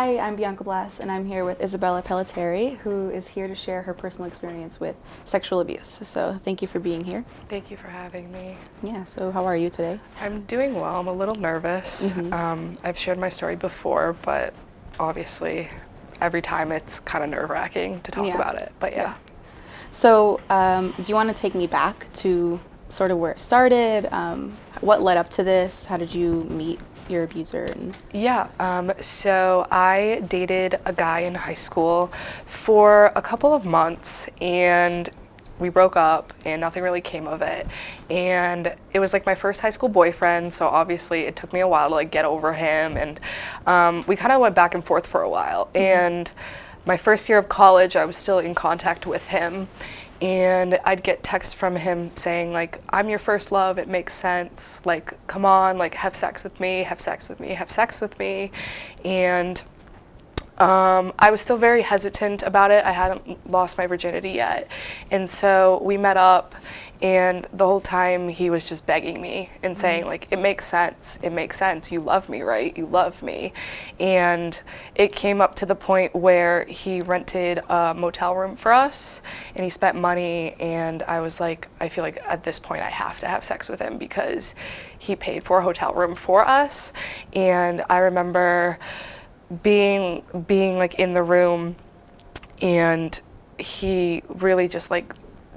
Hi, I'm Bianca Blas, and I'm here with Isabella Pelletieri, who is here to share her personal experience with sexual abuse. So thank you for being here. Thank you for having me. Yeah, so how are you today? I'm doing well. I'm a little nervous. I've shared my story before, but obviously every time it's kind of nerve-wracking to talk Yeah. about it. But yeah. So do you want to take me back to sort of where it started? What led up to this? How did you meet your abuser? So I dated a guy in high school for a couple of months, and we broke up and nothing really came of it. And it was like my first high school boyfriend, so obviously it took me a while to like get over him, and we kind of went back and forth for a while. And my first year of college, I was still in contact with him, and I'd get texts from him saying like, I'm your first love, it makes sense, like, come on, like, have sex with me, have sex with me, have sex with me. And I was still very hesitant about it. I hadn't lost my virginity yet. And so we met up, and the whole time he was just begging me and saying like, it makes sense, you love me, right? You love me. And it came up to the point where he rented a motel room for us, and he spent money, and I was like, I feel like at this point I have to have sex with him because he paid for a hotel room for us. And I remember being like in the room, and he really just like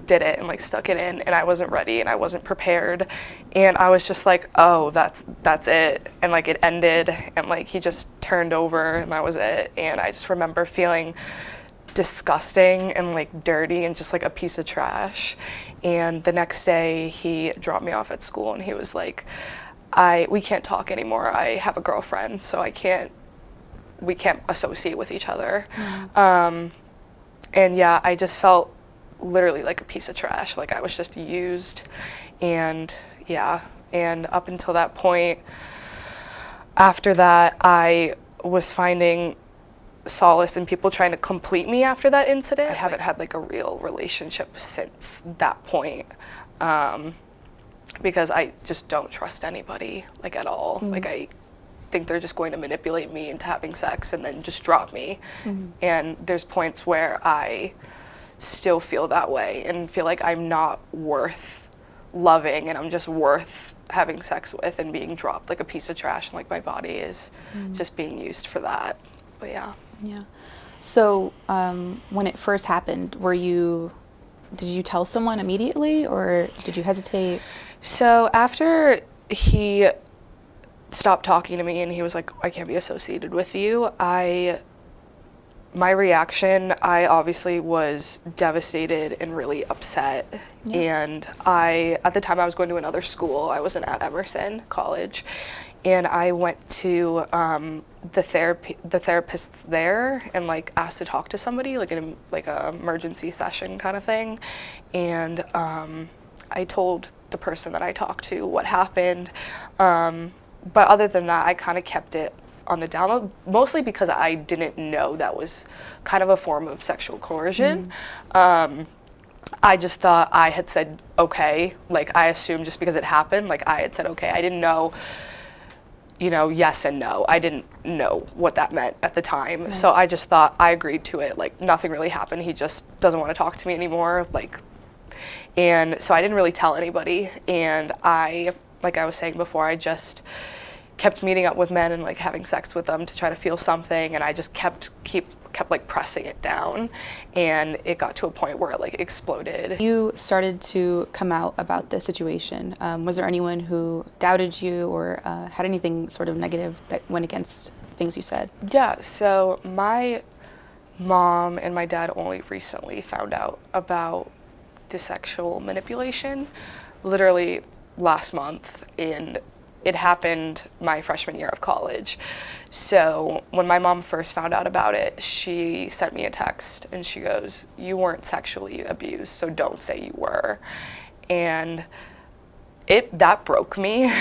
did it and like stuck it in, and I wasn't ready and I wasn't prepared, and I was just like, oh, that's it. And like it ended, and like he just turned over, and that was it. And I just remember feeling disgusting and like dirty and just like a piece of trash. And the next day he dropped me off at school, and he was like, we can't talk anymore, I have a girlfriend, so we can't associate with each other. And yeah, I just felt literally like a piece of trash, like I was just used. And yeah, and up until that point, after that, I was finding solace in people trying to complete me after that incident. I haven't had like a real relationship since that point, because I just don't trust anybody like at all. Like I think they're just going to manipulate me into having sex and then just drop me. And there's points where I still feel that way and feel like I'm not worth loving, and I'm just worth having sex with and being dropped like a piece of trash, and like my body is just being used for that. But yeah. So when it first happened, did you tell someone immediately, or did you hesitate? So after he stopped talking to me and he was like, I can't be associated with you, my reaction, I obviously was devastated and really upset. And at the time I was going to another school. I wasn't at Emerson College, and I went to the therapists there and like asked to talk to somebody, like an emergency session kind of thing. And I told the person that I talked to what happened. But other than that, I kind of kept it on the down low, mostly because I didn't know that was kind of a form of sexual coercion. I just thought I had said okay, like I assumed just because it happened, like I had said okay. I didn't know, yes and no. I didn't know what that meant at the time. So I just thought I agreed to it, like nothing really happened. He just doesn't want to talk to me anymore, and so I didn't really tell anybody. And like I was saying before, I just kept meeting up with men and like having sex with them to try to feel something, and I just kept like pressing it down, and it got to a point where it like exploded. You started to come out about this situation. Was there anyone who doubted you or had anything sort of negative that went against things you said? Yeah, so my mom and my dad only recently found out about the sexual manipulation, literally last month, and it happened my freshman year of college. So when my mom first found out about it, she sent me a text and she goes, you weren't sexually abused, so don't say you were. And that broke me.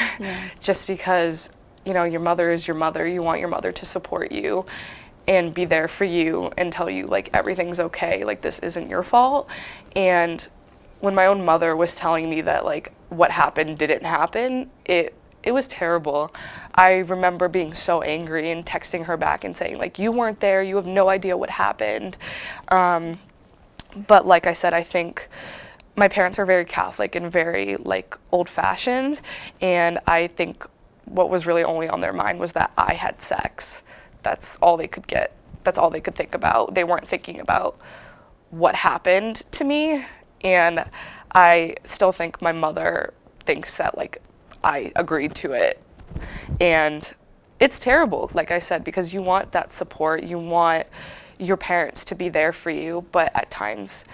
Just because, your mother is your mother. You want your mother to support you and be there for you and tell you like everything's okay, like this isn't your fault. And when my own mother was telling me that like what happened didn't happen, it it was terrible. I remember being so angry and texting her back and saying, like, you weren't there, you have no idea what happened. But like I said, I think my parents are very Catholic and very like old-fashioned, and I think what was really only on their mind was that I had sex. That's all they could get. That's all they could think about. They weren't thinking about what happened to me, and I still think my mother thinks that like I agreed to it. And it's terrible, like I said, because you want that support, you want your parents to be there for you, but at times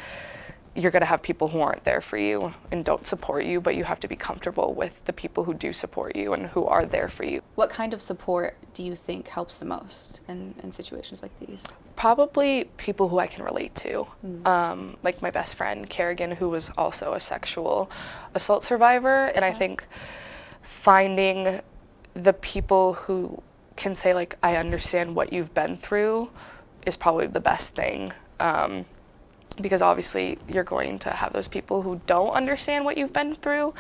you're going to have people who aren't there for you and don't support you, but you have to be comfortable with the people who do support you and who are there for you. What kind of support do you think helps the most in situations like these? Probably people who I can relate to, like my best friend, Kerrigan, who was also a sexual assault survivor. And I think finding the people who can say, like, I understand what you've been through is probably the best thing. Because obviously you're going to have those people who don't understand what you've been through.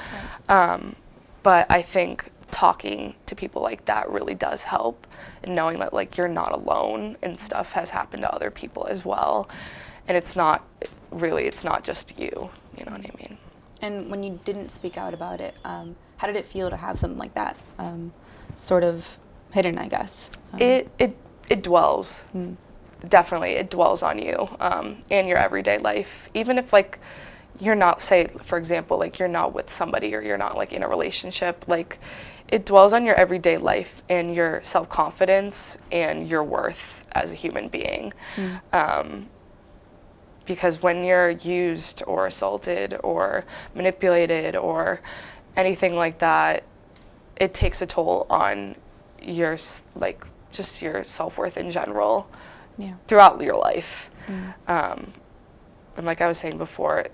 But I think talking to people like that really does help, and knowing that like you're not alone and stuff has happened to other people as well. And it's not just you know what I mean? And when you didn't speak out about it, how did it feel to have something like that sort of hidden, I guess? It dwells. Definitely, it dwells on you in your everyday life. Even if like you're not, say for example, like you're not with somebody or you're not like in a relationship, like it dwells on your everyday life and your self-confidence and your worth as a human being. Because when you're used or assaulted or manipulated or anything like that, it takes a toll on your like just your self-worth in general. Yeah. Throughout your life. And like I was saying before,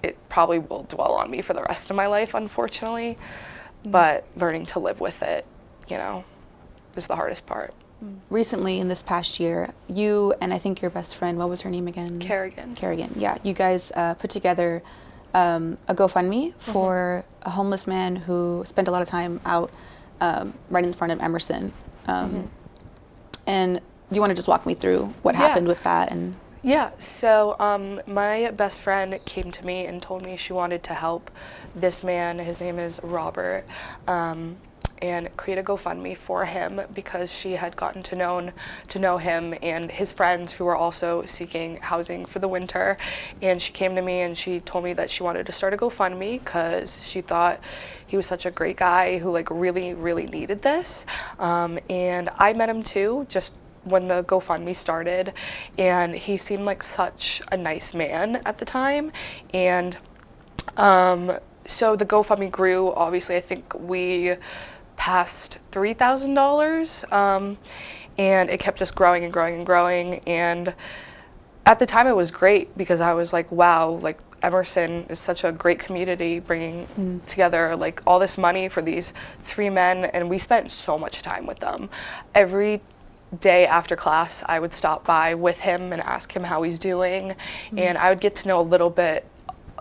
it probably will dwell on me for the rest of my life, unfortunately. But learning to live with it, you know, is the hardest part. Recently, in this past year, you and I think your best friend, what was her name again? Kerrigan. Kerrigan, yeah. You guys put together a GoFundMe for a homeless man who spent a lot of time out right in front of Emerson. And do you want to just walk me through what happened with that? And yeah, so my best friend came to me and told me she wanted to help this man, his name is Robert, and create a GoFundMe for him because she had gotten to know him and his friends who were also seeking housing for the winter. And she came to me and she told me that she wanted to start a GoFundMe because she thought he was such a great guy who like really, really needed this. And I met him too, just when the GoFundMe started, and he seemed like such a nice man at the time. And so the GoFundMe grew. Obviously, I think we passed $3,000, and it kept just growing and growing and growing. And at the time, it was great because I was like, wow, like Emerson is such a great community, bringing together like all this money for these 3 men, and we spent so much time with them. Every day after class, I would stop by with him and ask him how he's doing, and I would get to know a little bit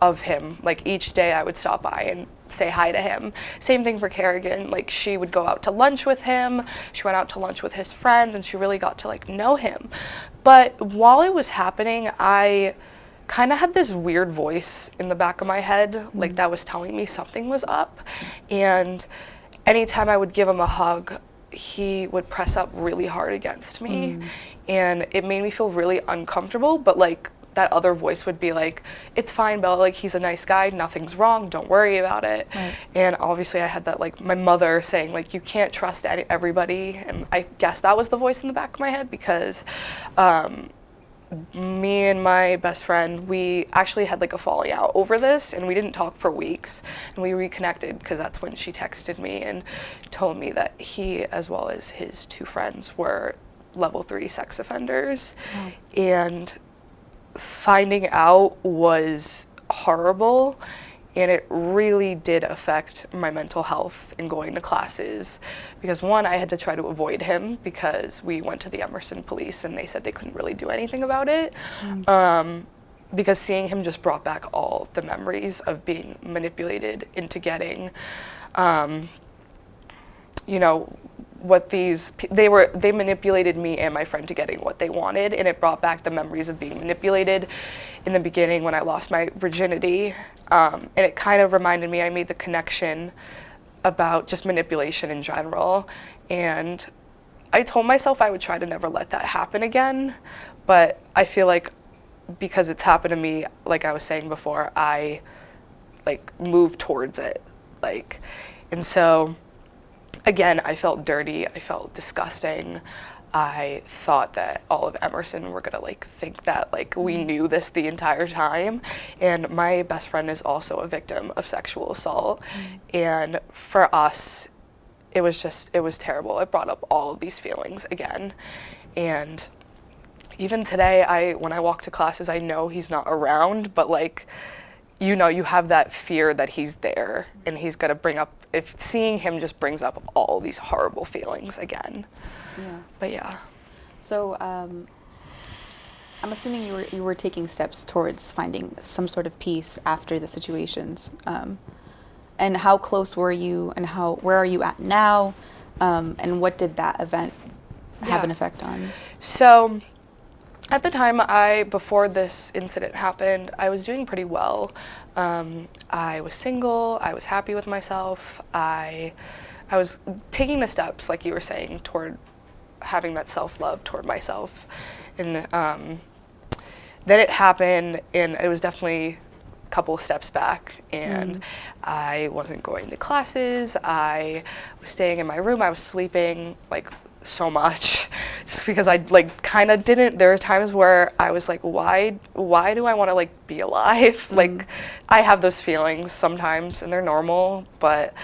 of him. Like each day I would stop by and say hi to him. Same thing for Kerrigan. Like she would go out to lunch with him, she went out to lunch with his friends, and she really got to like know him. But while it was happening, I kind of had this weird voice in the back of my head, like that was telling me something was up. And anytime I would give him a hug, he would press up really hard against me, and it made me feel really uncomfortable. But like that other voice would be like, it's fine, Bella, like he's a nice guy, nothing's wrong, don't worry about it. And obviously I had that like my mother saying like you can't trust everybody, and I guess that was the voice in the back of my head because me and my best friend, we actually had like a falling out over this, and we didn't talk for weeks, and we reconnected because that's when she texted me and told me that he, as well as his 2 friends, were level 3 sex offenders. And finding out was horrible, and it really did affect my mental health in going to classes because one, I had to try to avoid him because we went to the Emerson police and they said they couldn't really do anything about it. Because seeing him just brought back all the memories of being manipulated into getting you know, they manipulated me and my friend to getting what they wanted, and it brought back the memories of being manipulated in the beginning when I lost my virginity. And it kind of reminded me, I made the connection about just manipulation in general. And I told myself I would try to never let that happen again, but I feel like because it's happened to me, like I was saying before, I like move towards it. And so again, I felt dirty, I felt disgusting. I thought that all of Emerson were gonna think that we knew this the entire time. And my best friend is also a victim of sexual assault. And for us, it was terrible. It brought up all of these feelings again. And even today, when I walk to classes, I know he's not around, but you have that fear that he's there and he's gonna bring up, if seeing him just brings up all these horrible feelings again. Yeah. But yeah. So I'm assuming you were taking steps towards finding some sort of peace after the situations. And how close were you, and where are you at now? And what did that event have an effect on? So at the time, before this incident happened, I was doing pretty well. I was single, I was happy with myself, I was taking the steps, like you were saying, toward having that self-love toward myself. And then it happened, and it was definitely a couple of steps back, and I wasn't going to classes, I was staying in my room, I was sleeping so much, just because I kind of didn't. There are times where I was like, why do I want to be alive? I have those feelings sometimes, and they're normal. But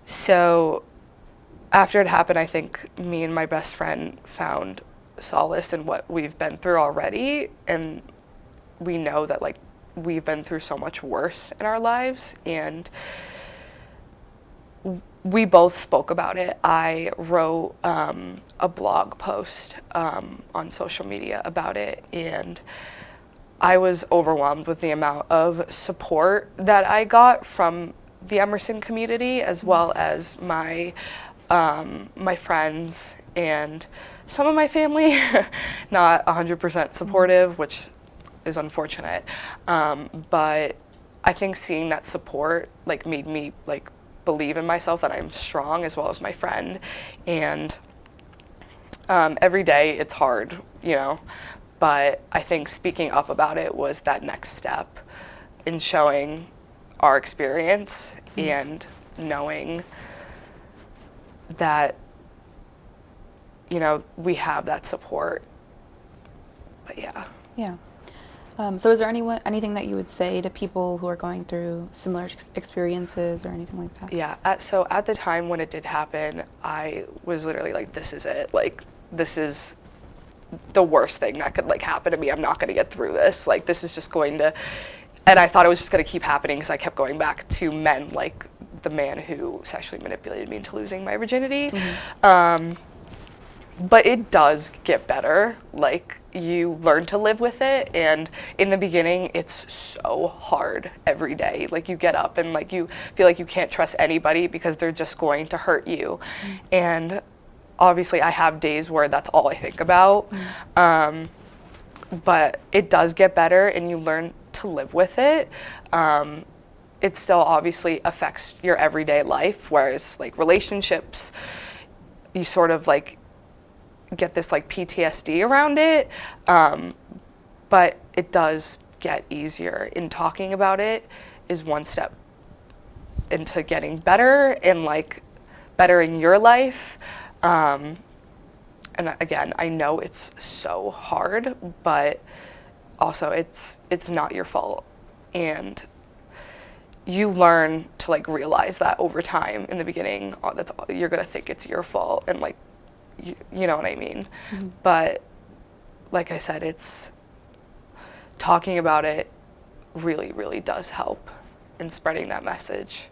so after it happened, I think me and my best friend found solace in what we've been through already, and we know that we've been through so much worse in our lives, and we both spoke about it. I wrote a blog post on social media about it, and I was overwhelmed with the amount of support that I got from the Emerson community, as well as my friends and some of my family. Not 100% supportive, which is unfortunate. But I think seeing that support made me believe in myself, that I'm strong, as well as my friend. And every day it's hard, but I think speaking up about it was that next step in showing our experience and knowing that we have that support. But Yeah. So is there anything that you would say to people who are going through similar experiences or anything like that? Yeah, so at the time when it did happen, I was literally this is it. This is the worst thing that could happen to me. I'm not going to get through this. This is just going to, and I thought it was just going to keep happening because I kept going back to men like the man who sexually manipulated me into losing my virginity. But it does get better. You learn to live with it, and in the beginning, it's so hard every day. You get up and you feel like you can't trust anybody because they're just going to hurt you. And obviously, I have days where that's all I think about. But it does get better, and you learn to live with it. It still obviously affects your everyday life, whereas relationships, you sort of get this PTSD around it, but it does get easier. In talking about it is one step into getting better and bettering your life. And again, I know it's so hard, but also it's not your fault, and you learn to realize that over time. In the beginning, you're gonna think it's your fault, and you know what I mean? But like I said, it's talking about it really, really does help in spreading that message,